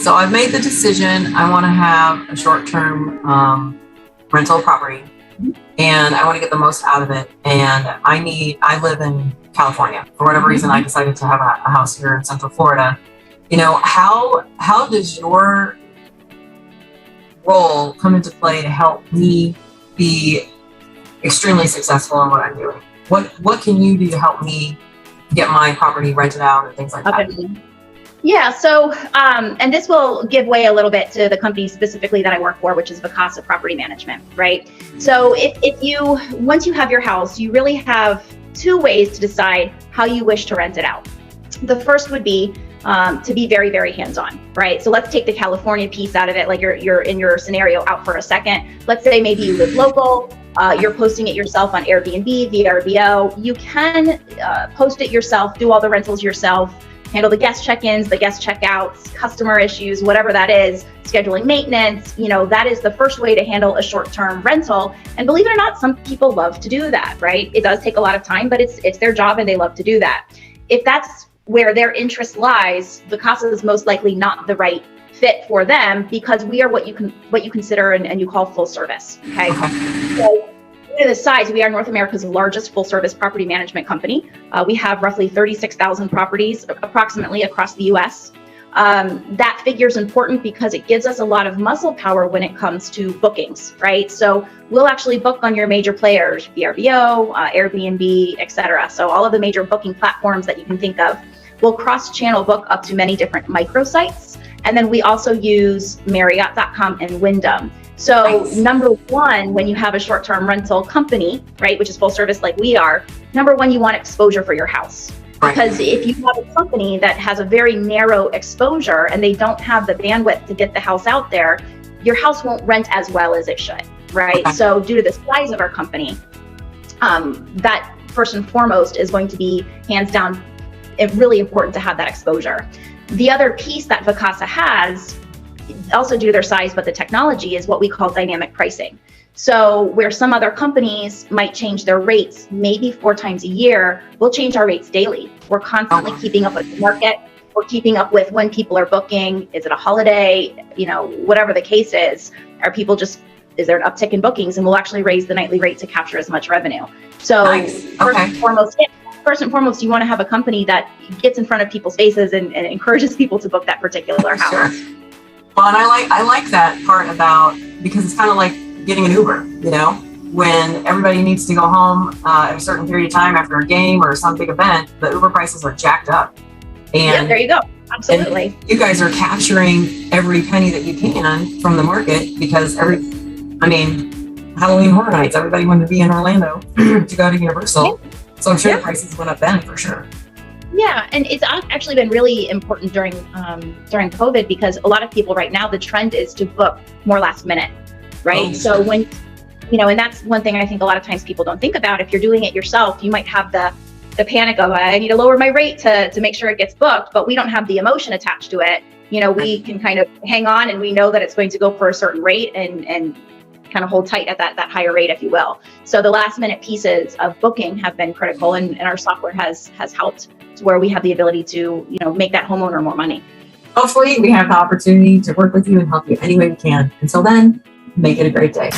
So I've made the decision. I want to have a short-term rental property, and I want to get the most out of it. And I live in California. For whatever reason, I decided to have a house here in Central Florida. How does your role come into play to help me be extremely successful in what I'm doing? What can you do to help me get my property rented out and things like that? Yeah, so, and this will give way a little bit to the company specifically that I work for, which is Vella Property Management, right? So once you have your house, you really have two ways to decide how you wish to rent it out. The first would be to be very, very hands-on, right? So let's take the California piece out of it, like you're in your scenario out for a second. Let's say maybe you live local, you're posting it yourself on Airbnb, VRBO. You can post it yourself, do all the rentals yourself, handle the guest check-ins, the guest check-outs, customer issues, whatever that is, scheduling maintenance. That is the first way to handle a short-term rental. And believe it or not, some people love to do that, right? It does take a lot of time, but it's their job and they love to do that. If that's where their interest lies, Vella is most likely not the right fit for them, because we are what you consider and you call full service. Okay. So due to the size, we are North America's largest full service property management company. We have roughly 36,000 properties approximately across the US. That figure is important because it gives us a lot of muscle power when it comes to bookings, right? So we'll actually book on your major players, VRBO, Airbnb, etc. So all of the major booking platforms that you can think of. We'll cross-channel book up to many different microsites. And then we also use Marriott.com and Wyndham. So number one, when you have a short-term rental company, right, which is full service like we are, number one, you want exposure for your house. Because if you have a company that has a very narrow exposure and they don't have the bandwidth to get the house out there, your house won't rent as well as it should, right? So due to the size of our company, that first and foremost is going to be hands down really important to have that exposure. The other piece that Vella has, also due to their size, but the technology, is what we call dynamic pricing. So where some other companies might change their rates maybe 4 times a year, we'll change our rates daily. We're constantly keeping up with the market. We're keeping up with when people are booking. Is it a holiday? Whatever the case is, is there an uptick in bookings? And we'll actually raise the nightly rate to capture as much revenue. So first and foremost, you want to have a company that gets in front of people's faces and encourages people to book that particular house. Sure. Well, and I like that part about, because it's kind of like getting an Uber, when everybody needs to go home at a certain period of time after a game or some big event, the Uber prices are jacked up. And there you go. Absolutely. You guys are capturing every penny that you can from the market, because Halloween Horror Nights, everybody wanted to be in Orlando to go to Universal. So I'm sure the prices went up then for sure. Yeah, and it's actually been really important during COVID, because a lot of people right now, the trend is to book more last minute, right? So when, and that's one thing I think a lot of times people don't think about. If you're doing it yourself, you might have the panic of, I need to lower my rate to make sure it gets booked, but we don't have the emotion attached to it. We can kind of hang on, and we know that it's going to go for a certain rate and kind of hold tight at that higher rate, if you will. So the last minute pieces of booking have been critical, and our software has helped to where we have the ability to, make that homeowner more money. Hopefully we have the opportunity to work with you and help you any way we can. Until then, make it a great day.